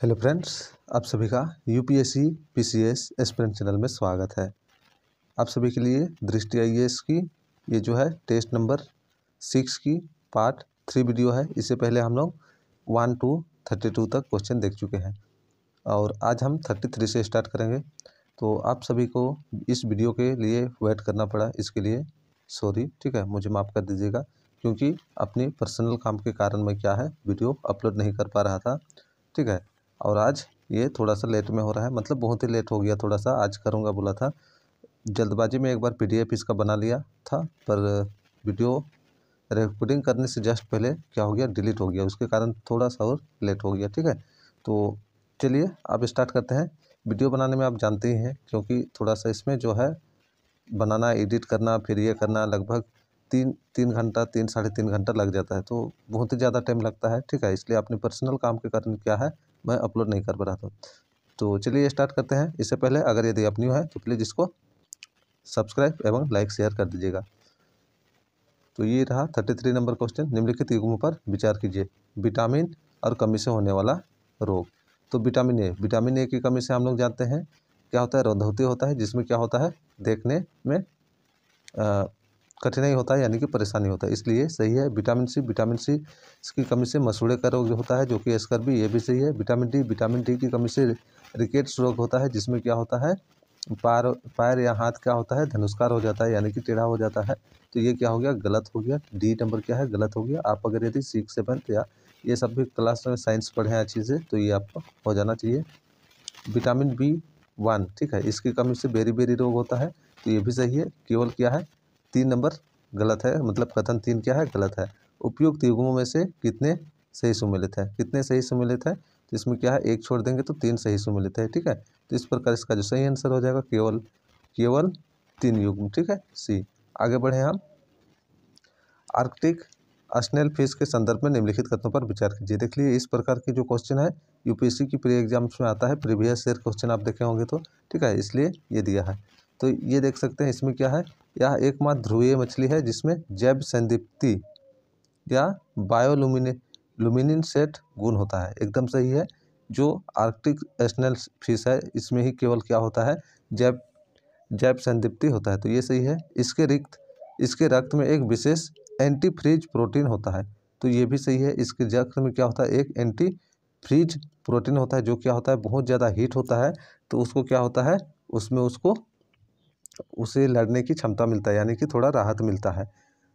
Hello friends, आप सभी का यूपीएससी पीसीएस एस्पिरेंट चैनल में स्वागत है। आप सभी के लिए दृष्टि आईएएस की ये जो है टेस्ट नंबर 6 की पार्ट 3 वीडियो है। इससे पहले हम लोग 1 to 32 तक क्वेश्चन देख चुके हैं और आज हम 33 से स्टार्ट करेंगे। तो आप सभी को इस वीडियो के लिए वेट करना पड़ा, इसके लिए सॉरी, ठीक है, मुझे माफ़ कर दीजिएगा, क्योंकि अपनी पर्सनल काम के कारण मैं क्या है वीडियो अपलोड नहीं कर पा रहा था, ठीक है। और आज ये थोड़ा सा लेट में हो रहा है, मतलब बहुत ही लेट हो गया, थोड़ा सा आज करूँगा बोला था, जल्दबाजी में एक बार पीडीएफ इसका बना लिया था, पर वीडियो रिकॉर्डिंग करने से जस्ट पहले क्या हो गया, डिलीट हो गया, उसके कारण थोड़ा सा और लेट हो गया, ठीक है। तो चलिए अब स्टार्ट करते हैं। वीडियो बनाने में आप जानते ही हैं, क्योंकि थोड़ा सा इसमें जो है बनाना, एडिट करना, फिर ये करना, लगभग तीन घंटा 3-3.5 घंटा लग जाता है, तो बहुत ही ज़्यादा टाइम लगता है, ठीक है। इसलिए अपने पर्सनल काम के कारण क्या है मैं अपलोड नहीं कर पा रहा था। तो चलिए स्टार्ट करते हैं। इससे पहले अगर यदि आप न्यू है तो प्लीज़ इसको सब्सक्राइब एवं लाइक शेयर कर दीजिएगा। तो ये रहा 33 नंबर क्वेश्चन। निम्नलिखित युग्मों पर विचार कीजिए। विटामिन और कमी से होने वाला रोग। तो विटामिन ए की कमी से हम लोग जानते हैं क्या होता है, रौंदहती होता है, जिसमें क्या होता है देखने में कठिनाई होता है, यानी कि परेशानी होता है, इसलिए सही है। विटामिन सी की कमी से मसूड़े का रोग होता है, जो कि स्कर्वी, ये भी सही है। विटामिन डी की कमी से रिकेट्स रोग होता है, जिसमें क्या होता है पैर या हाथ क्या होता है धनुष्कार हो जाता है, यानी कि टेढ़ा हो जाता है। तो ये क्या हो गया, गलत हो गया। डी नंबर क्या है, गलत हो गया। आप अगर यदि 6-7 या ये सब भी क्लास में साइंस पढ़े हैं अच्छी से, तो ये आपको हो जाना चाहिए। विटामिन B1, ठीक है, इसकी कमी से बेरी रोग होता है, तो ये भी सही है। केवल क्या है 3 नंबर गलत है, मतलब कथन 3 क्या है, गलत है। उपयुक्त युग्मों में से कितने सही सुमेलित है, कितने सही सुमेलित है, तो इसमें क्या है एक छोड़ देंगे तो 3 सही सुमेलित है, ठीक है। तो इस प्रकार इसका जो सही आंसर हो जाएगा केवल 3 युग्म, ठीक है, सी। आगे बढ़े हम। आर्कटिक स्नेल फिश के संदर्भ में निम्नलिखित कथनों पर विचार कीजिए। देख लीजिए इस प्रकार के जो क्वेश्चन है यूपीएससी की प्री एग्जाम्स में आता है, प्रीवियस ईयर क्वेश्चन आप देखे होंगे, तो ठीक है, इसलिए ये दिया है। तो ये देख सकते हैं इसमें क्या है, यह एकमात्र ध्रुवीय मछली है जिसमें जैव संदीप्ति या बायोलुमिनेसेंट गुण होता है, एकदम सही है। जो आर्कटिक स्नेल फिश है इसमें ही केवल क्या होता है, जैव संदीप्ति होता है, तो ये सही है। इसके रक्त में एक विशेष एंटी फ्रीज प्रोटीन होता है, तो ये भी सही है। इसके रक्त में क्या होता है, एक एंटी फ्रीज प्रोटीन होता है, जो क्या होता है बहुत ज़्यादा हीट होता है, तो उसको क्या होता है, उसमें उसे लड़ने की क्षमता मिलता है, यानी कि थोड़ा राहत मिलता है।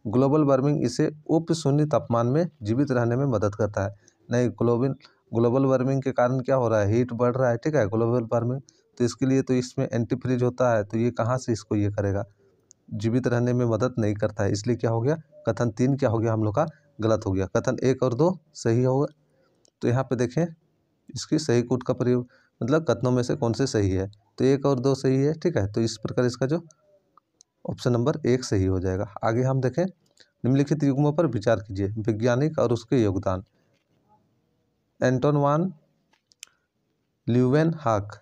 ग्लोबल वार्मिंग इसे उप शून्य तापमान में जीवित रहने में मदद करता है। नहीं, ग्लोबल वार्मिंग के कारण क्या हो रहा है, हीट बढ़ रहा है, ठीक है, ग्लोबल वार्मिंग, तो इसके लिए तो इसमें एंटी फ्रीज होता है, तो ये कहाँ से इसको ये करेगा, जीवित रहने में मदद नहीं करता है, इसलिए क्या हो गया, कथन 3 क्या हो गया हम लोग का, गलत हो गया। कथन 1 और 2 सही होगा। तो यहाँ पे देखें इसकी सही कूट का प्रयोग, मतलब कथनों में से कौन से सही है, तो 1 और 2 सही है, ठीक है। तो इस प्रकार इसका जो ऑप्शन नंबर 1 सही हो जाएगा। आगे हम देखें। निम्नलिखित युग्मों पर विचार कीजिए। वैज्ञानिक और उसके योगदान। एंटोन वान ल्यूवेनहॉक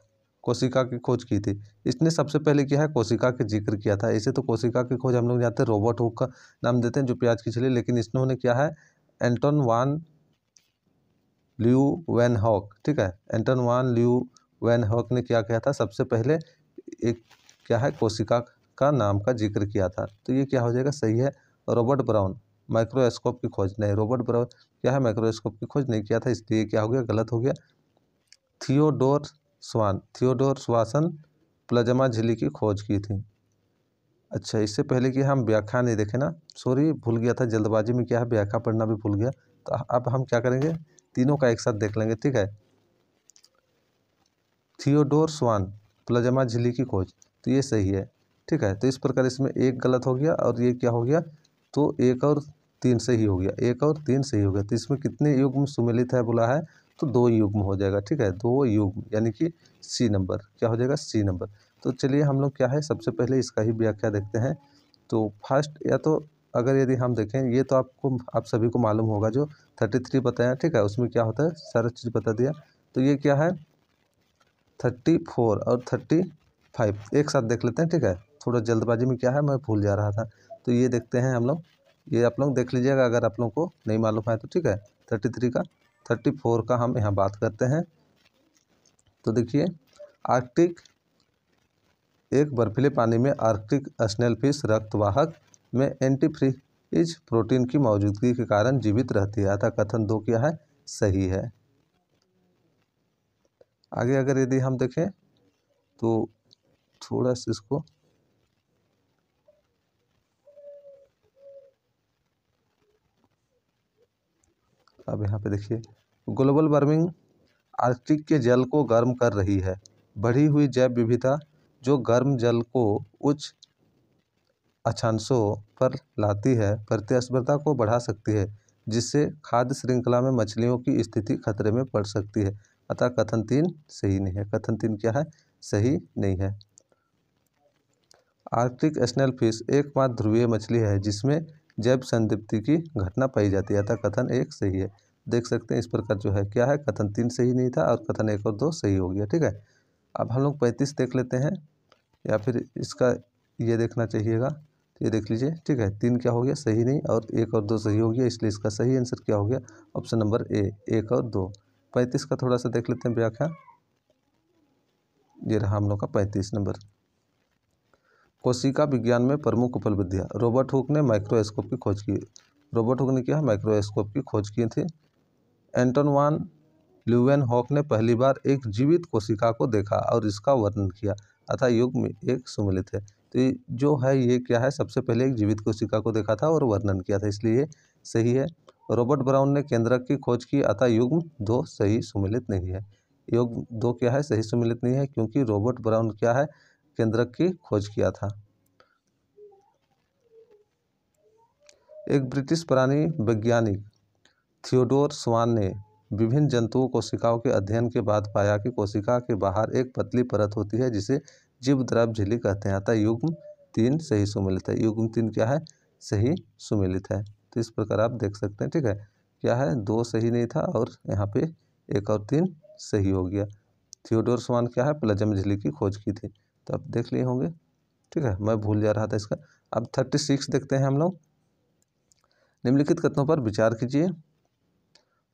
कोशिका की खोज की थी। इसने सबसे पहले क्या है, कोशिका के जिक्र किया था। ऐसे तो कोशिका की खोज हम लोग जानते हैं, रॉबर्ट हुक का नाम देते हैं, जो प्याज की छली, लेकिन इन्होंने क्या है, एंटोन वान ल्यूवेनहॉक, ठीक है, एंटोन वान ल्यूवेनहॉक ने क्या किया था, सबसे पहले एक क्या है कोशिका का नाम का जिक्र किया था, तो ये क्या हो जाएगा, सही है। रॉबर्ट ब्राउन माइक्रोस्कोप की खोज, नहीं, रॉबर्ट ब्राउन क्या है माइक्रोस्कोप की खोज नहीं किया था, इसलिए क्या हो गया, गलत हो गया। थियोडोर स्वासन प्लाज्मा झिल्ली की खोज की थी। अच्छा, इससे पहले कि हम व्याख्या नहीं देखे ना, सॉरी, भूल गया था जल्दबाजी में, क्या है व्याख्या पढ़ना भी भूल गया, तो अब हम क्या करेंगे, तीनों का एक साथ देख लेंगे, ठीक है। थियोडोर स्वान प्लाज्मा झिल्ली की खोज, तो ये सही है, ठीक है। तो इस प्रकार इसमें एक गलत हो गया और ये क्या हो गया, तो 1 और 3 सही हो गया, 1 और 3 सही हो गया। तो इसमें कितने युग्म सुमेलित है बोला है, तो 2 युग्म हो जाएगा, ठीक है, 2 युग्म, यानी कि सी नंबर क्या हो जाएगा, सी नंबर। तो चलिए हम लोग क्या है, सबसे पहले इसका ही व्याख्या देखते हैं। तो फर्स्ट, या तो अगर यदि हम देखें, ये तो आप सभी को मालूम होगा, जो 33 बताया, ठीक है, उसमें क्या होता है सारा चीज़ बता दिया। तो ये क्या है 34 और 35 एक साथ देख लेते हैं, ठीक है, थोड़ा जल्दबाजी में क्या है मैं भूल जा रहा था। तो ये देखते हैं हम लोग, ये आप लोग देख लीजिएगा अगर आप लोग को नहीं मालूम है तो, ठीक है। 33 का 34 का हम यहाँ बात करते हैं। तो देखिए आर्कटिक एक बर्फीले पानी में आर्कटिक स्नेल फिश रक्तवाहक में एंटीफ्रीज प्रोटीन की मौजूदगी के कारण जीवित रहती है, अतः कथन 2 क्या है, सही है। आगे अगर यदि हम देखें तो थोड़ा सा इसको अब यहाँ पे देखिए, ग्लोबल वार्मिंग आर्कटिक के जल को गर्म कर रही है। बढ़ी हुई जैव विविधता जो गर्म जल को उच्च अक्षांशों पर लाती है प्रतिस्पर्धा को बढ़ा सकती है, जिससे खाद्य श्रृंखला में मछलियों की स्थिति खतरे में पड़ सकती है, अतः कथन 3 सही नहीं है। कथन 3 क्या है, सही नहीं है। आर्कटिक स्नेल फिश एकमात्र ध्रुवीय मछली है जिसमें जैव संतृप्ति की घटना पाई जाती है, अतः कथन 1 सही है। देख सकते हैं इस प्रकार जो है क्या है, कथन 3 सही नहीं था और कथन 1 और 2 सही हो गया। ठीक है, अब हम लोग 35 देख लेते हैं, या फिर इसका ये देखना चाहिएगा, तो ये देख लीजिए। ठीक है, 3 क्या हो गया, सही नहीं, और 1 और 2 सही हो गया, इसलिए इसका सही आंसर क्या हो गया, ऑप्शन नंबर ए, 1 और 2। 35 का थोड़ा सा देख लेते हैं व्याख्या। ये रहा हम लोग का 35 नंबर। कोशिका विज्ञान में प्रमुख उपलब्धियां। रॉबर्ट हुक ने माइक्रोस्कोप की खोज की। रॉबर्ट हुक ने क्या, माइक्रोस्कोप की खोज की थी। एंटन वान ल्यूवेनहॉक ने पहली बार एक जीवित कोशिका को देखा और इसका वर्णन किया, अतः युग में एक सुमेलित है। तो ये जो है ये क्या है, सबसे पहले एक जीवित कोशिका को देखा था और वर्णन किया था, इसलिए ये सही है। रॉबर्ट ब्राउन ने केंद्रक की खोज की, अतः युग्म 2 सही सुमेलित नहीं है। युग्म 2 क्या है, सही सुमेलित नहीं है, क्योंकि रॉबर्ट ब्राउन क्या है, केंद्रक की खोज किया था। एक ब्रिटिश प्राणी वैज्ञानिक थियोडोर स्वान ने विभिन्न जंतुओं कोशिकाओं के अध्ययन के बाद पाया कि कोशिका के बाहर एक पतली परत होती है जिसे जीवद्रव्य झिल्ली कहते हैं, अतः युग्म 3 सही सुमेलित है। युग्म 3 क्या है, सही सुमेलित है। तो इस प्रकार आप देख सकते हैं। ठीक है, क्या है, 2 सही नहीं था और यहाँ पे 1 और 3 सही हो गया। थियोडोर स्वान क्या है, प्लाज्मा झिल्ली की खोज की थी, तो आप देख लिए होंगे। ठीक है, मैं भूल जा रहा था इसका। अब 36 देखते हैं हम लोग। निम्नलिखित कथनों पर विचार कीजिए।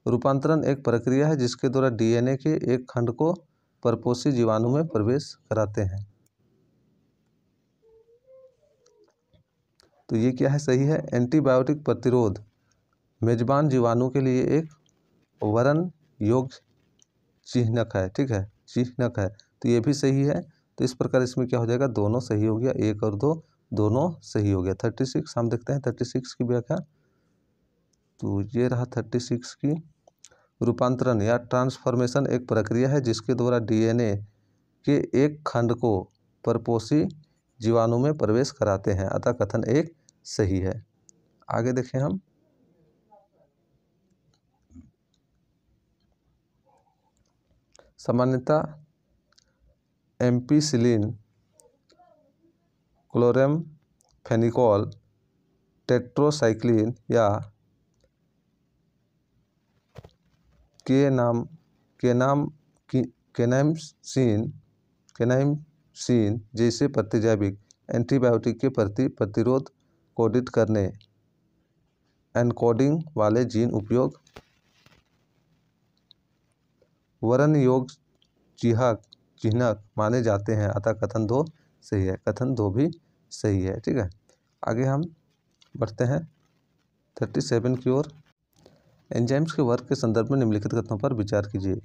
रूपांतरण एक प्रक्रिया है जिसके द्वारा डीएनए के एक खंड को परपोषी जीवाणु में प्रवेश कराते हैं। तो ये क्या है, सही है। एंटीबायोटिक प्रतिरोध मेजबान जीवाणु के लिए एक वरण योग्य चिह्नक है। ठीक है, चिह्नक है, तो ये भी सही है। तो इस प्रकार इसमें क्या हो जाएगा, दोनों सही हो गया, 1 और 2 दोनों सही हो गया। 36 हम देखते हैं 36 की व्याख्या। तो ये रहा 36 की। रूपांतरण या ट्रांसफॉर्मेशन एक प्रक्रिया है जिसके द्वारा डीएनए के एक खंड को परपोषी जीवाणु में प्रवेश कराते हैं, अतः कथन 1 सही है। आगे देखें हम। सामान्यतः एम्पिसिलिन, क्लोरेमफेनिकोल, टेट्रासाइक्लिन या केनाइमसिन जैसे प्रतिजैविक एंटीबायोटिक के प्रति प्रतिरोध कोडित करने एन्कोडिंग वाले जीन उपयोग वरण योग्य चिह्नक माने जाते हैं, अतः कथन 2 सही है। कथन 2 भी सही है। ठीक है, आगे हम बढ़ते हैं 37 की ओर। एंजाइम्स के वर्ग के संदर्भ में निम्नलिखित कथनों पर विचार कीजिए।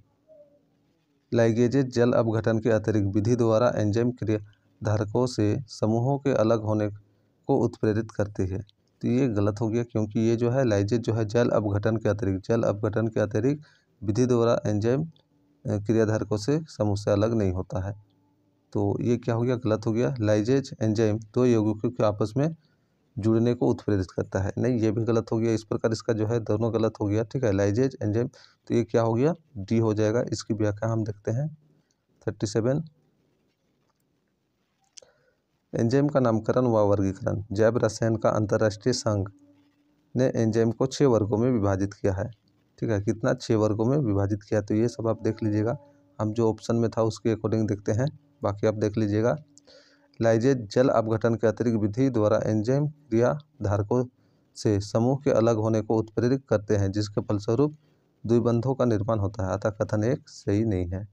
लाइगेजेज जल अपघटन के अतिरिक्त विधि द्वारा एंजाइम क्रियाधारकों से समूहों के अलग होने को उत्प्रेरित करती है। तो ये गलत हो गया, क्योंकि ये जो है लाइगेज जो है जल अपघटन के अतिरिक्त विधि द्वारा एंजाइम क्रियाधारकों से समूह से अलग नहीं होता है। तो ये क्या हो गया, गलत हो गया। लाइगेज एंजाइम 2 यौगिकों के आपस में जुड़ने को उत्प्रेरित करता है, नहीं, ये भी गलत हो गया। इस प्रकार इसका जो है दोनों गलत हो गया। ठीक है, लाइगेज एंजाइम, तो ये क्या हो गया, डी हो जाएगा। इसकी व्याख्या हम देखते हैं 37। एंजाइम का नामकरण व वर्गीकरण। जैव रसायन का अंतर्राष्ट्रीय संघ ने एंजाइम को 6 वर्गों में विभाजित किया है। ठीक है, कितना, 6 वर्गों में विभाजित किया। तो ये सब आप देख लीजिएगा, हम जो ऑप्शन में था उसके अकॉर्डिंग देखते हैं, बाकी आप देख लीजिएगा। लाइगेज जल अपघटन के अतिरिक्त विधि द्वारा एंजाइम क्रियाधारकों से समूह के अलग होने को उत्प्रेरित करते हैं, जिसके फलस्वरूप द्विबंधों का निर्माण होता है, अतः कथन 1 सही नहीं है।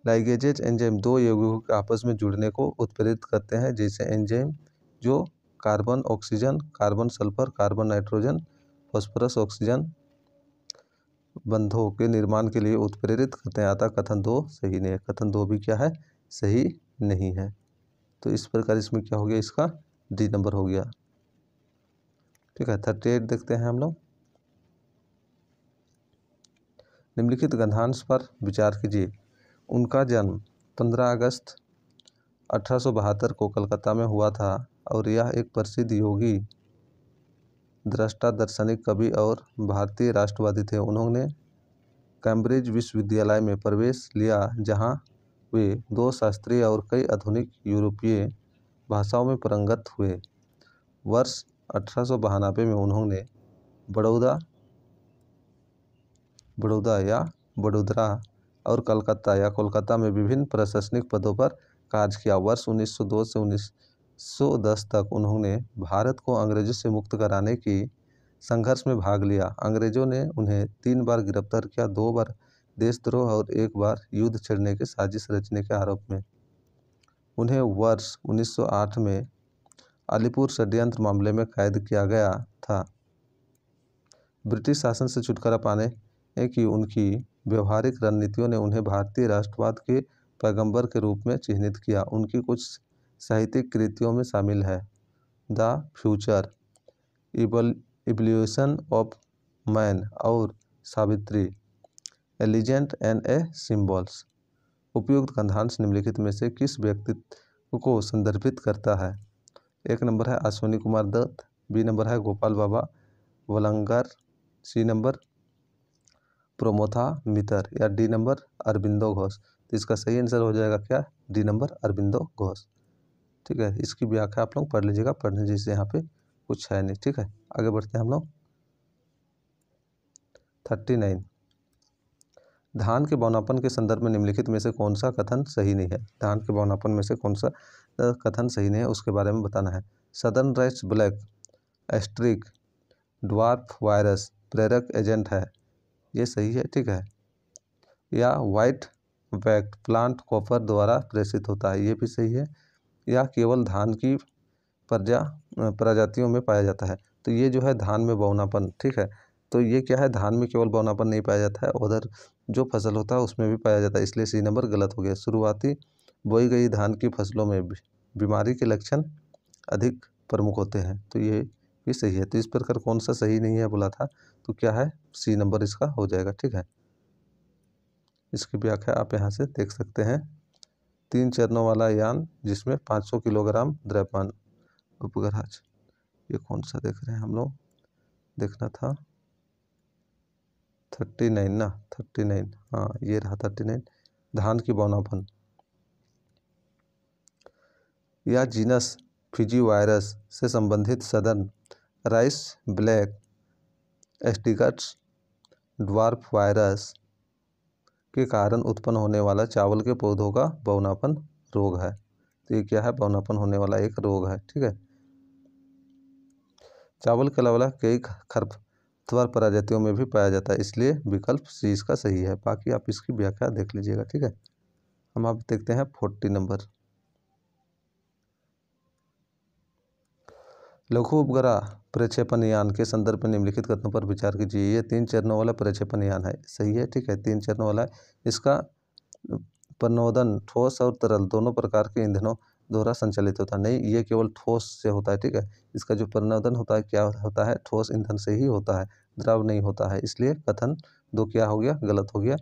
लाइगेजेज एंजाइम दो यौगिकों के आपस में जुड़ने को उत्प्रेरित करते हैं, जैसे एंजाइम जो carbon oxygen, carbon sulphur, carbon nitrogen, phosphorus oxygen बंधों के निर्माण के लिए उत्प्रेरित करते हैं। अतः कथन 2 सही नहीं है। कथन 2 भी क्या है? सही नहीं है। तो इस प्रकार इसमें क्या हो गया? इसका डी नंबर हो गया। ठीक है, 38 देखते हैं हम लोग। निम्नलिखित गंधांश पर विचार कीजिए। उनका जन्म 15 अगस्त 1872 को कलकत्ता में हुआ था और यह एक प्रसिद्ध योगी, दृष्टा, दार्शनिक, कवि और भारतीय राष्ट्रवादी थे। उन्होंने कैम्ब्रिज विश्वविद्यालय में प्रवेश लिया, जहां वे 2 शास्त्रीय और कई आधुनिक यूरोपीय भाषाओं में पारंगत हुए। वर्ष 1892 में उन्होंने बड़ौदा और कोलकाता में विभिन्न प्रशासनिक पदों पर कार्य किया। वर्ष 1902 से 1910 तक उन्होंने भारत को अंग्रेजों से मुक्त कराने की संघर्ष में भाग लिया। अंग्रेजों ने उन्हें 3 बार गिरफ्तार किया, 2 बार देशद्रोह और 1 बार युद्ध छेड़ने की साजिश रचने के आरोप में। उन्हें वर्ष 1908 में अलीपुर षड्यंत्र मामले में कैद किया गया था। ब्रिटिश शासन से छुटकारा पाने की उनकी व्यवहारिक रणनीतियों ने उन्हें भारतीय राष्ट्रवाद के पैगंबर के रूप में चिन्हित किया। उनकी कुछ साहित्यिक कृतियों में शामिल है the future, evolution of man और सावित्री, ए लीजेंड एंड ए सिंबल्स। उपयुक्त गंधांश निम्नलिखित में से किस व्यक्तित्व को संदर्भित करता है? 1 नंबर है अश्विनी कुमार दत्त, बी नंबर है गोपाल बाबा वलंगर, सी नंबर प्रमोथा मितर, या डी नंबर अरबिंदो घोष। तो इसका सही आंसर हो जाएगा क्या? D number Aurobindo Ghosh. ठीक है, इसकी व्याख्या आप लोग पढ़ लीजिएगा, पढ़ने जैसे यहाँ पे कुछ है नहीं। ठीक है, आगे बढ़ते हैं हम लोग। 39 धान के बौनापन के संदर्भ में निम्नलिखित में से कौन सा कथन सही नहीं है? धान के बौनापन में से कौन सा कथन सही नहीं है, उसके बारे में बताना है। Southern rights black asterisk dwarf virus प्रेरक एजेंट है, ये सही है। ठीक है, या वाइट वैक्ट प्लांट कॉपर द्वारा प्रेषित होता है, ये भी सही है। या केवल धान की प्रजातियों में पाया जाता है, तो ये जो है धान में बौनापन। ठीक है, तो ये क्या है? धान में केवल बौनापन नहीं पाया जाता है, उधर जो फसल होता है उसमें भी पाया जाता है, इसलिए सी नंबर गलत हो गया। शुरुआती बोई गई धान की फसलों में बीमारी के लक्षण अधिक प्रमुख होते हैं, तो ये भी सही है। तो इस प्रकार कौन सा सही नहीं है बोला था, तो क्या है? सी नंबर इसका हो जाएगा। ठीक है, इसकी व्याख्या आप यहाँ से देख सकते हैं। 3 चरणों वाला यान जिसमें 500 किलोग्राम द्रव्यमान उपग्रह, ये कौन सा देख रहे हैं हम लोग? देखना था 39 ना, 39, हाँ ये रहा 39। धान की बौनापन या जीनस फिजी वायरस से संबंधित southern rice black streaked dwarf virus के कारण उत्पन्न होने वाला चावल के पौधों का बौनापन रोग है। तो ये क्या है? बौनापन होने वाला एक रोग है। ठीक है, चावल के अलावा कई खरपतवार प्रजातियों में भी पाया जाता है, इसलिए विकल्प सी इसका सही है। बाकी आप इसकी व्याख्या देख लीजिएगा। ठीक है, हम आप देखते हैं 40 नंबर। लघु उपग्रह प्रक्षेपण यान के संदर्भ में निम्नलिखित कथनों पर विचार कीजिए। ये 3 चरणों वाला प्रक्षेपण यान है, सही है। ठीक है, 3 चरणों वाला है। इसका प्रणोदन ठोस और तरल दोनों प्रकार के ईंधनों द्वारा संचालित होता है। नहीं, ये केवल ठोस से होता है। ठीक है, इसका जो प्रणोदन होता है क्या होता है? ठोस ईंधन से ही होता है, द्रव नहीं होता है, इसलिए कथन 2 क्या हो गया? गलत हो गया।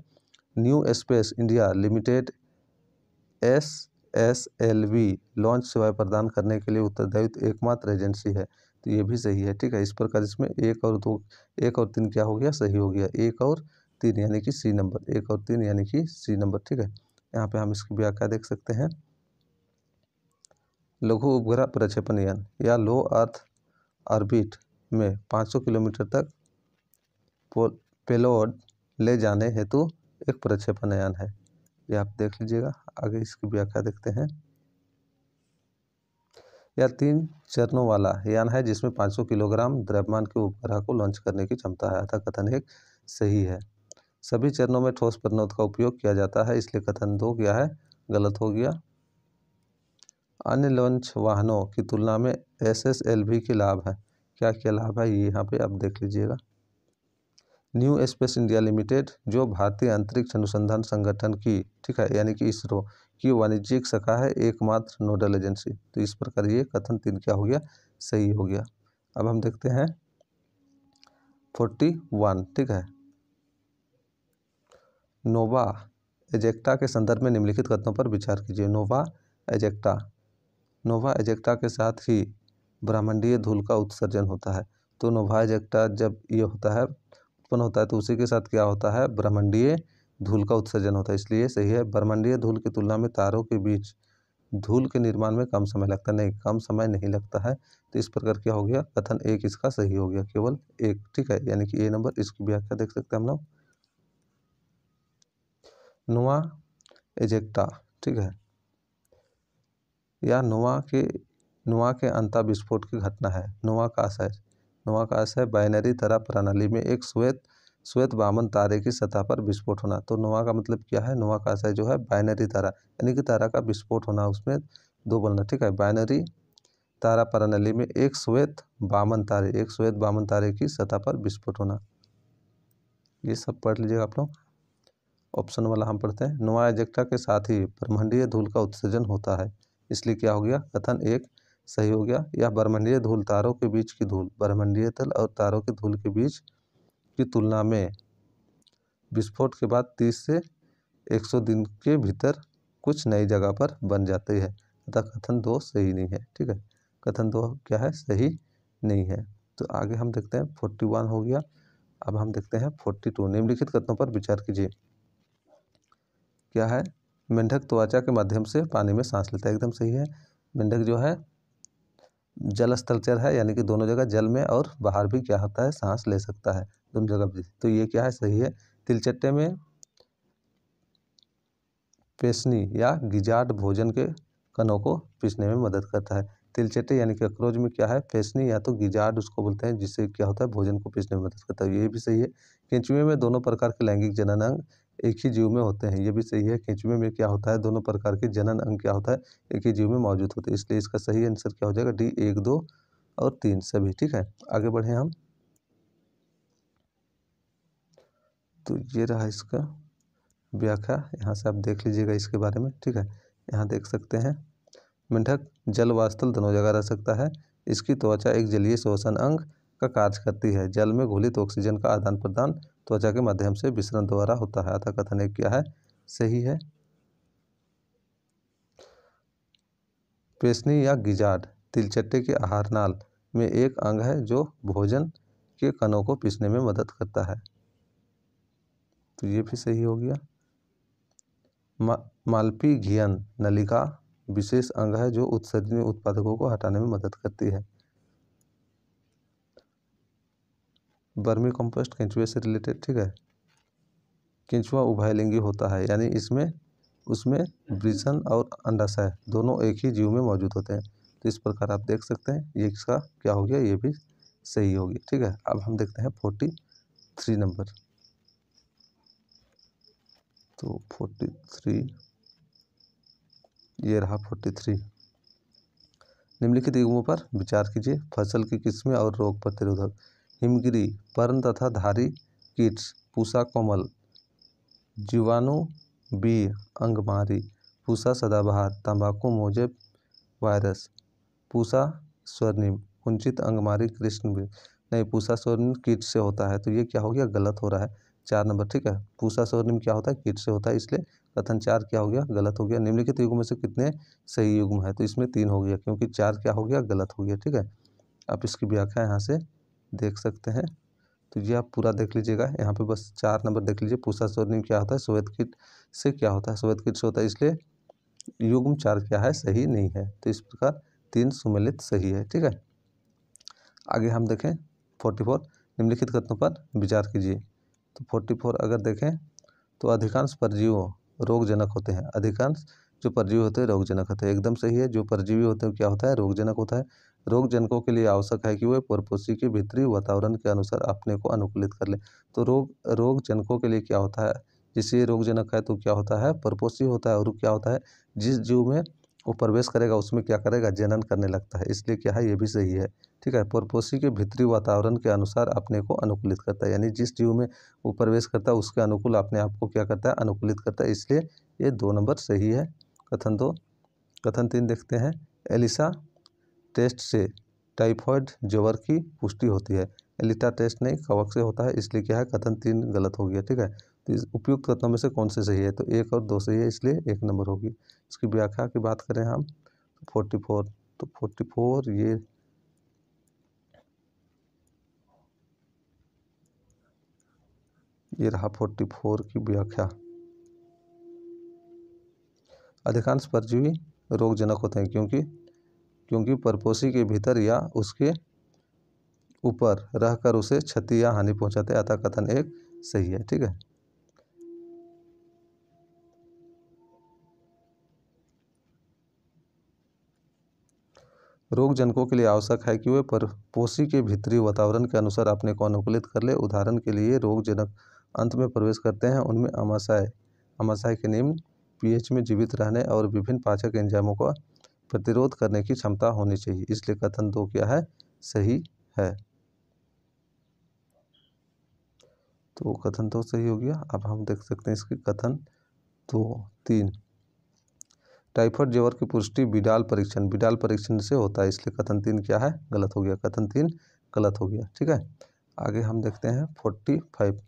New space India limited SSLV launch सेवाएं प्रदान करने के लिए उत्तरदायित्व एकमात्र एजेंसी है, तो ये भी सही है। ठीक है, इस प्रकार इसमें 1 और 3 क्या हो गया? सही हो गया। 1 और 3 यानी कि सी नंबर, 1 और 3 यानी कि सी नंबर। ठीक है, यहाँ पे हम इसकी व्याख्या देख सकते हैं। लघु उपग्रह प्रक्षेपण यान या लो अर्थ ऑर्बिट में 500 किलोमीटर तक पेलोड ले जाने हेतु एक प्रक्षेपण यान है, ये आप देख लीजिएगा। आगे इसकी व्याख्या देखते हैं। यह 3 चरणों वाला यान है जिसमें 500 किलोग्राम द्रव्यमान के उपग्रह को लॉन्च करने की क्षमता है, अतः कथन 1 सही है। सभी चरणों में ठोस प्रतिरोध का उपयोग किया जाता है, इसलिए कथन 2 क्या है, गलत हो गया। अन्य लॉन्च वाहनों की तुलना में SSLV के लाभ हैं। क्या क्या लाभ है ये यहाँ पे आप देख लीजिएगा। न्यू स्पेस इंडिया लिमिटेड जो भारतीय अंतरिक्ष अनुसंधान संगठन की, ठीक है, यानी कि इसरो की वाणिज्यिक शाखा है, एकमात्र नोडल एजेंसी। तो इस प्रकार ये कथन 3 क्या हो गया, सही हो गया। अब हम देखते हैं 41, ठीक है। नोवा एजेक्टा के संदर्भ में निम्नलिखित कथनों पर विचार कीजिए। नोवा एजेक्टा के साथ ही ब्रह्मांडीय धूल का उत्सर्जन होता है। तो नोवा एजेक्टा जब ये होता है, उत्पन्न होता है, तो उसी के साथ क्या होता है, ब्रह्मांडीय धूल का उत्सर्जन होता है, इसलिए सही है। ब्रह्मांडीय धूल की तुलना में तारों के बीच धूल के निर्माण में कम समय लगता है। नहीं, कम समय नहीं लगता है। तो इस प्रकार क्या हो गया, कथन 1 इसका सही हो गया, केवल 1, ठीक है, यानी कि ए नंबर। इसकी व्याख्या देख सकते हैं हम लोग। नोवा एजेक्टा, ठीक है, या नोवा के अंतः विस्फोट की घटना है। नोवा का आशय बाइनरी तारा प्रणाली में एक श्वेत वामन तारे की सतह पर विस्फोट होना। तो नोवा का मतलब क्या है, नोवा का आशय जो है बाइनरी तारा, यानी कि तारा का विस्फोट होना, उसमें 2 बनना, ठीक है। बाइनरी तारा प्रणाली में एक श्वेत वामन तारे की सतह पर विस्फोट होना। ये सब पढ़ लीजिएगा आप लोग। ऑप्शन वाला हम पढ़ते हैं। नोवा एजेक्टा के साथ ही ब्रह्मांडीय धूल का उत्सर्जन होता है, इसलिए क्या हो गया, कथन 1 सही हो गया। यह ब्रह्मांडीय धूल तारों के बीच की धूल, ब्रह्मांडीय तल और तारों की धूल के बीच की तुलना में विस्फोट के बाद 30 से 100 दिन के भीतर कुछ नई जगह पर बन जाती है, अतः कथन 2 सही नहीं है, ठीक है। कथन 2 क्या है, सही नहीं है। तो आगे हम देखते हैं 41 हो गया। अब हम देखते हैं 42। निम्नलिखित कथनों पर विचार कीजिए। क्या है, मेंढक त्वचा के माध्यम से पानी में सांस लेता है, एकदम सही है। मेंढक जो है जल स्थलचर है, यानी कि दोनों जगह जल में और बाहर भी क्या होता है, सांस ले सकता है, दोनों जगह भी। तो ये क्या है, सही है। तिलचट्टे में पेशनी या गिजार्ड भोजन के कणों को पीसने में मदद करता है। तिलचट्टे यानी कि अखरोट में क्या है, पेशनी या तो गिजार्ड उसको बोलते हैं, जिससे क्या होता है, भोजन को पीसने में मदद करता है, ये भी सही है। केंचुए में दोनों प्रकार के लैंगिक जनन अंग एक ही जीव में होते हैं, ये भी सही है। केंचुए में क्या होता है, दोनों प्रकार के जनन अंग क्या होता है, एक ही जीव में मौजूद होते हैं, इसलिए इसका सही आंसर क्या हो जाएगा, डी 1, 2 और 3 सभी, ठीक है। आगे बढ़े हम। तो ये रहा इसका व्याख्या, यहाँ से आप देख लीजिएगा इसके बारे में, ठीक है। यहाँ देख सकते हैं, मेंढक जल व स्थल दोनों जगह रह सकता है। इसकी त्वचा एक जलीय श्वसन अंग का कार्य करती है। जल में घुलित ऑक्सीजन का आदान प्रदान त्वचा के माध्यम से विसरण द्वारा होता है, अतः कथन 1 क्या है, सही है। पेशनी या गिजार्ड तिलचट्टे के आहार नाल में एक अंग है जो भोजन के कणों को पीसने में मदद करता है, तो ये भी सही हो गया। मालपी घियन नलिका विशेष अंग है जो उत्सर्जनीय उत्पादकों को हटाने में मदद करती है। वर्मी कंपोस्ट केंचुए से रिलेटेड, ठीक है। केंचुआ उभयलिंगी होता है, यानी उसमें वृषण और अंडाशय दोनों एक ही जीव में मौजूद होते हैं। तो इस प्रकार आप देख सकते हैं, ये इसका क्या हो गया, ये भी सही हो गया, ठीक है। अब हम देखते हैं 43 नंबर। तो 43, ये रहा 43। निम्नलिखित युग्मों पर विचार कीजिए। फसल की किस्में और रोग प्रतिरोधक। हिमगिरी पर्ण तथा धारी कीट्स, पूसा कोमल, जीवाणु बी अंगमारी, पूसा सदाबहार, तंबाकू मोजेब वायरस, पूसा स्वर्णिम, कुंचित अंगमारी कृष्ण भी। नहीं, पूसा स्वर्णिम कीट से होता है, तो ये क्या हो गया, गलत हो रहा है, 4 नंबर, ठीक है। पूसा स्वर्णिम क्या होता है, कीट से होता है, इसलिए कथन 4 क्या हो गया, गलत हो गया। निम्नलिखित युग्म में से कितने सही युग्म है, तो इसमें 3 हो गया, क्योंकि 4 क्या हो गया, गलत हो गया, ठीक है। आप इसकी व्याख्या यहाँ से देख सकते हैं, तो ये आप पूरा देख लीजिएगा। यहाँ पे बस 4 नंबर देख लीजिए। पूसा स्वर्णिम क्या होता है, श्वेत कीट से क्या होता है, श्वेत कीट से होता है, इसलिए युग्म 4 क्या है, सही नहीं है। तो इस प्रकार 3 सुमेलित सही है, ठीक है। आगे हम देखें 44। निम्नलिखित कथनों पर विचार कीजिए। तो 44 अगर देखें, तो अधिकांश परजीवों रोगजनक होते हैं। अधिकांश जो परजीवी होते हैं रोगजनक होते हैं, एकदम सही है। जो परजीवी होते हैं क्या होता है, रोगजनक होता है। रोग जनकों के लिए आवश्यक है कि वे परपोषी के भीतरी वातावरण के अनुसार अपने को अनुकूलित कर ले। तो रोग जनकों के लिए क्या होता है, जिससे रोग जनक है तो क्या होता है, परपोषी होता है। और क्या होता है, जिस जीव में वो प्रवेश करेगा उसमें क्या करेगा, जनन करने लगता है। इसलिए क्या है, ये भी सही है। ठीक है, परपोषी के भीतरी वातावरण के अनुसार अपने को अनुकूलित करता है, यानी जिस जीव में वो प्रवेश करता है उसके अनुकूल अपने आप को क्या करता है, अनुकूलित करता है। इसलिए ये 2 नंबर सही है। कथन 2। कथन 3 देखते हैं। एलिसा टेस्ट से टाइफॉइड ज्वर की पुष्टि होती है। एलिसा टेस्ट नहीं, कवक से होता है, इसलिए क्या है, कथन 3 गलत हो गया। ठीक है, तो इस उपयुक्त कथनों में से कौन से सही है, तो 1 और 2 सही है, इसलिए 1 नंबर होगी। इसकी व्याख्या की बात करें हम 44, तो 44 ये रहा 44 की व्याख्या। अधिकांश परजीवी रोगजनक होते हैं क्योंकि परपोषी के भीतर या उसके ऊपर रहकर उसे क्षति या हानि पहुंचाते हैं, अतः कथन 1 सही है। ठीक है, रोग जनकों के लिए आवश्यक है कि वे परपोषी के भीतरी वातावरण के अनुसार अपने को अनुकूलित कर ले। उदाहरण के लिए रोग जनक अंत में प्रवेश करते हैं, उनमें आमाशय के निम्न पीएच में जीवित रहने और विभिन्न पाचक एंजाइमों का प्रतिरोध करने की क्षमता होनी चाहिए। इसलिए कथन 2 क्या है, सही है। तो कथन 2 सही हो गया। अब हम देख सकते हैं इसके कथन 3। टाइफॉइड ज्वर की पुष्टि बिडाल परीक्षण से होता है, इसलिए कथन 3 क्या है, गलत हो गया। कथन 3 गलत हो गया। ठीक है, आगे हम देखते हैं 45।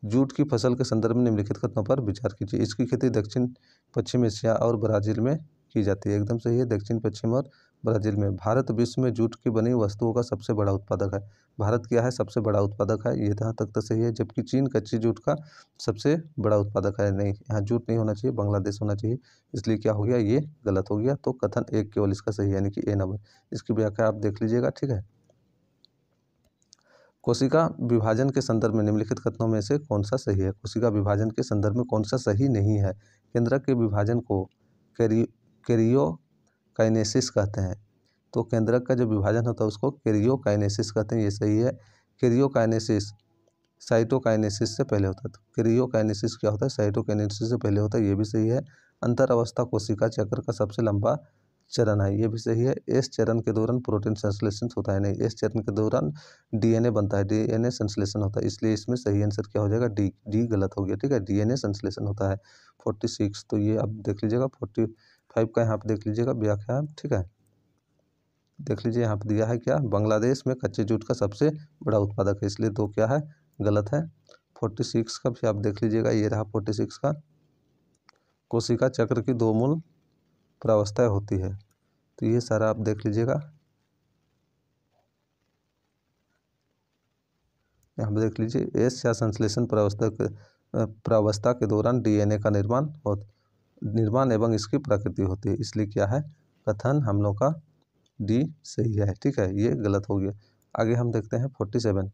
जूट की फसल के संदर्भ में निम्नलिखित कथनों पर विचार कीजिए। इसकी खेती दक्षिण पश्चिम एशिया और ब्राज़ील में की जाती है। एकदम सही है, दक्षिण पश्चिम और ब्राज़ील में। भारत विश्व में जूट की बनी वस्तुओं का सबसे बड़ा उत्पादक है। भारत क्या है, सबसे बड़ा उत्पादक है, ये जहाँ तक तो सही है। जबकि चीन कच्ची जूट का सबसे बड़ा उत्पादक है। नहीं, यहाँ जूट नहीं होना चाहिए, बांग्लादेश होना चाहिए, इसलिए क्या हो गया, ये गलत हो गया। तो कथन 1 केवल इसका सही है, यानी कि ए नंबर। इसकी व्याख्या आप देख लीजिएगा। ठीक है, कोशिका विभाजन के संदर्भ में निम्नलिखित कथनों में से कौन सा सही है। कोशिका विभाजन के संदर्भ में कौन सा सही नहीं है। केंद्रक के विभाजन को कैरियोकाइनेसिस कहते हैं। तो केंद्रक का जो विभाजन होता है उसको कैरियोकाइनेसिस कहते हैं, ये सही है। कैरियोकाइनेसिस साइटोकाइनेसिस से पहले होता है। तो कैरियोकाइनेसिस क्या होता है, साइटोकाइनेसिस से पहले होता है, ये भी सही है। अंतर अवस्था कोशिका चक्र का सबसे लंबा चरण है, ये भी सही है। एस चरण के दौरान प्रोटीन संश्लेषण होता है। नहीं, एस चरण के दौरान डीएनए बनता है, डीएनए संश्लेषण होता है, इसलिए इसमें सही आंसर क्या हो जाएगा, डी गलत हो गया। ठीक है, डीएनए संश्लेषण होता है। 46, तो ये आप देख लीजिएगा। 45 का यहाँ पे देख लीजिएगा व्याख्या। ठीक है, देख लीजिए यहाँ पे दिया है क्या, बांग्लादेश में कच्चे जूट का सबसे बड़ा उत्पादक है, इसलिए 2 क्या है, गलत है। 46 का भी आप देख लीजिएगा, ये रहा 46 का। कोशिका चक्र की 2 मूल प्रावस्थाएं होती है, तो ये सारा आप देख लीजिएगा। यहाँ पे देख लीजिए, एस या संश्लेषण प्रावस्था के दौरान डीएनए का निर्माण एवं इसकी प्रकृति होती है, इसलिए क्या है, कथन हम लोग का डी सही है। ठीक है, ये गलत हो गया। आगे हम देखते हैं 47।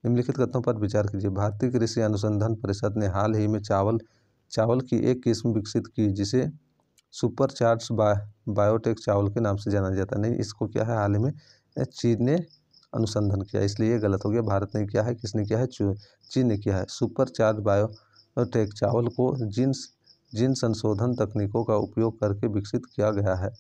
निम्नलिखित कथनों पर विचार कीजिए। भारतीय कृषि अनुसंधान परिषद ने हाल ही में चावल की एक किस्म विकसित की जिसे सुपरचार्ज बायोटेक चावल के नाम से जाना जाता है। नहीं, इसको क्या है, हाल ही में चीन ने अनुसंधान किया, इसलिए ये गलत हो गया। भारत ने किया है, किसने किया है, चीन ने किया है। सुपरचार्ज बायोटेक चावल को जीन संशोधन तकनीकों का उपयोग करके विकसित किया गया है।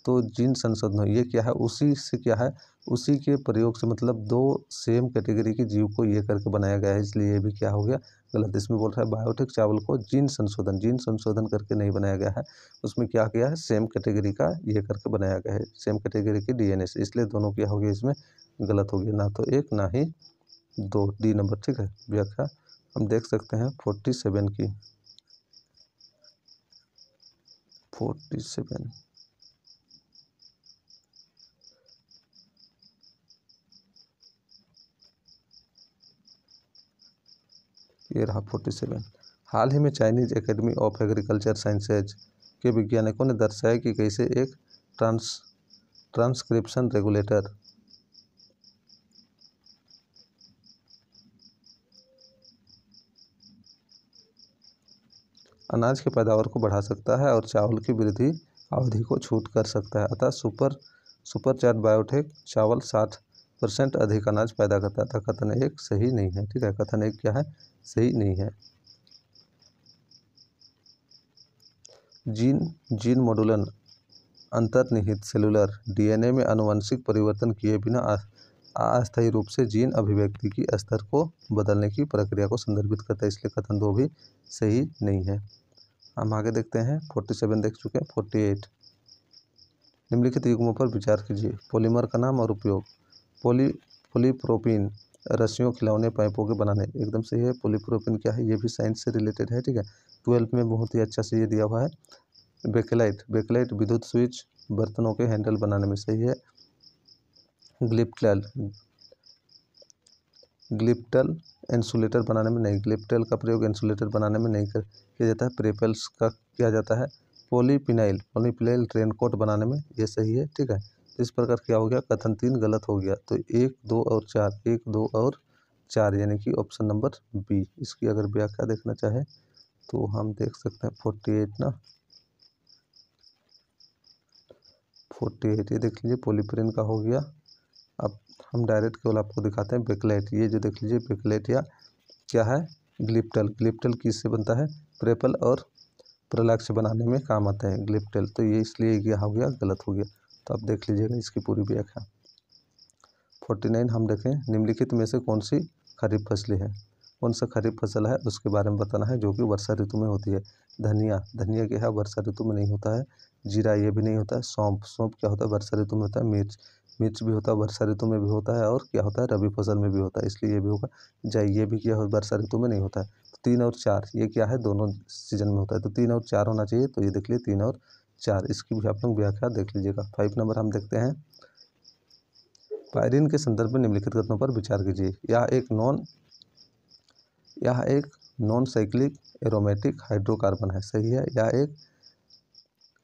तो जीन संशोधन ये क्या है, उसी से क्या है, उसी के प्रयोग से, मतलब 2 सेम कैटेगरी के जीव को ये करके बनाया गया है, इसलिए ये भी क्या हो गया, गलत। इसमें बोल रहा है बायोटेक चावल को जीन संशोधन करके नहीं बनाया गया है, उसमें क्या किया है, सेम कैटेगरी का ये करके बनाया गया है, सेम कैटेगरी की डीएनए से, इसलिए दोनों क्या हो गया, इसमें गलत हो गया, ना तो 1 ना ही 2, डी नंबर। ठीक है, व्याख्या हम देख सकते हैं 47 की। 47 ये रहा 47। हाल ही में Chinese academy of agriculture sciences के वैज्ञानिकों ने दर्शाया कि कैसे एक ट्रांसक्रिप्शन रेगुलेटर अनाज की पैदावार को बढ़ा सकता है और चावल की वृद्धि अवधि को छूट कर सकता है। अतः सुपरचार्ज बायोटेक चावल 60% अधिक अनाज पैदा करता था। कथन 1 सही नहीं है। ठीक है, कथन 1 क्या है, सही नहीं है। जीन मॉड्यूलन अंतर्निहित सेलुलर डीएनए में आनुवंशिक परिवर्तन किए बिना अस्थायी रूप से जीन अभिव्यक्ति की स्तर को बदलने की प्रक्रिया को संदर्भित करता है, इसलिए कथन 2 भी सही नहीं है। हम आगे देखते हैं। 47 देख चुके हैं। 48 निम्नलिखित युग्मों पर विचार कीजिए। पॉलीमर का नाम और उपयोग। पॉलीप्रोपीन रस्सियों, खिलौने, पाइपों के बनाने, एकदम सही है। पॉलीप्रोपीन क्या है, ये भी साइंस से रिलेटेड है। ठीक है, 12th में बहुत ही अच्छा से ये दिया हुआ है। बेकलाइट विद्युत स्विच, बर्तनों के हैंडल बनाने में, सही है। ग्लिप्टल इंसुलेटर बनाने में नहीं, ग्लिप्टल का प्रयोग इंसुलेटर बनाने में नहीं किया जाता है। प्रेपेल्स का किया जाता है। पॉलीपिनाइल रेनकोट बनाने में, ये सही है। ठीक है, इस प्रकार क्या हो गया, कथन 3 गलत हो गया। तो 1, 2 और 4, 1, 2 और 4 यानी कि ऑप्शन नंबर बी। इसकी अगर व्याख्या देखना चाहे तो हम देख सकते हैं 48 ना, 48 ये देख लीजिए पॉलीप्रीन का हो गया। अब हम डायरेक्ट केवल आपको दिखाते हैं बेकलाइट। ये जो देख लीजिए बेकलाइट या क्या है, ग्लिप्टल किससे बनता है, प्रेपल और प्रलाक्ष बनाने में काम आता है ग्लिप्टल। तो ये इसलिए क्या हो गया, गलत हो गया। तो आप देख लीजिएगा इसकी पूरी व्याख्या। 49 हम देखें। निम्नलिखित में से कौन सी खरीफ फसलें हैं, कौन सा खरीफ फसल है उसके बारे में बताना है जो कि वर्षा ऋतु में होती है। धनिया क्या है, वर्षा ऋतु में नहीं होता है। जीरा ये भी नहीं होता है। सौंफ क्या होता है, वर्षा ऋतु में होता है। मिर्च भी होता है, वर्षा ऋतु में भी होता है। और क्या होता है, रबी फसल में भी होता है, इसलिए ये भी होगा। जाई ये भी क्या है, वर्षा ऋतु में नहीं होता है। तो 3 और 4 ये क्या है, दोनों सीजन में होता है। तो 3 और 4 होना चाहिए। तो ये देख लीजिए 3 और 4, इसकी भी आप लोग व्याख्या देख लीजिएगा। 5 नंबर हम देखते हैं। पायरीन के संदर्भ में निम्नलिखित कथनों पर विचार कीजिए। यह एक नॉन साइक्लिक एरोमेटिक हाइड्रोकार्बन है, सही है। यह एक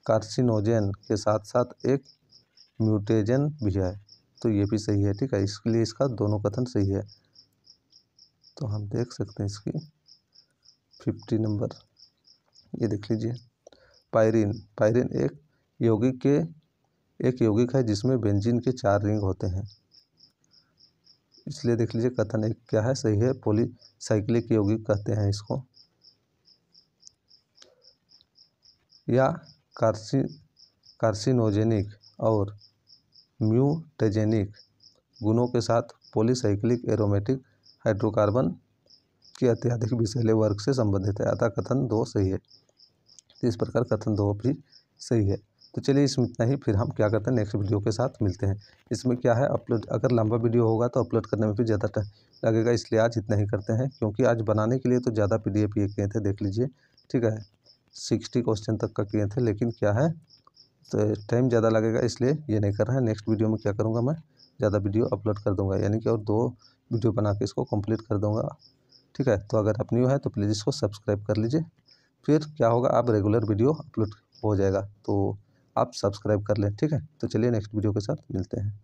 कार्सिनोजेन के साथ साथ एक म्यूटेजन भी है, तो ये भी सही है। ठीक है, इसके लिए इसका दोनों कथन सही है। तो हम देख सकते हैं इसकी 50 नंबर, ये देख लीजिए। पायरीन एक यौगिक है जिसमें बेंजीन के 4 रिंग होते हैं, इसलिए देख लीजिए कथन 1 क्या है, सही है। पॉलीसाइक्लिक यौगिक कहते हैं इसको। या कार्सिनोजेनिक और म्यूटेजेनिक गुणों के साथ पॉलीसाइक्लिक एरोमेटिक हाइड्रोकार्बन के अत्यधिक विषैले वर्ग से संबंधित है, अतः कथन 2 सही है। तो इस प्रकार कथन 2 भी सही है। तो चलिए इसमें इतना ही, फिर हम क्या करते हैं नेक्स्ट वीडियो के साथ मिलते हैं। इसमें क्या है, अपलोड अगर लंबा वीडियो होगा तो अपलोड करने में भी ज़्यादा टाइम लगेगा, इसलिए आज इतना ही करते हैं। क्योंकि आज बनाने के लिए तो ज़्यादा PDF ये किए थे, देख लीजिए। ठीक है, 60 क्वेश्चन तक का किए थे, लेकिन क्या है तो टाइम ज़्यादा लगेगा, इसलिए ये नहीं कर रहा है। नेक्स्ट वीडियो में क्या करूँगा, मैं ज़्यादा वीडियो अपलोड कर दूँगा, यानी कि और 2 वीडियो बना के इसको कंप्लीट कर दूँगा। ठीक है, तो अगर आप न्यू है तो प्लीज़ इसको सब्सक्राइब कर लीजिए। फिर क्या होगा, आप रेगुलर वीडियो अपलोड हो जाएगा, तो आप सब्सक्राइब कर लें। ठीक है, तो चलिए नेक्स्ट वीडियो के साथ मिलते हैं।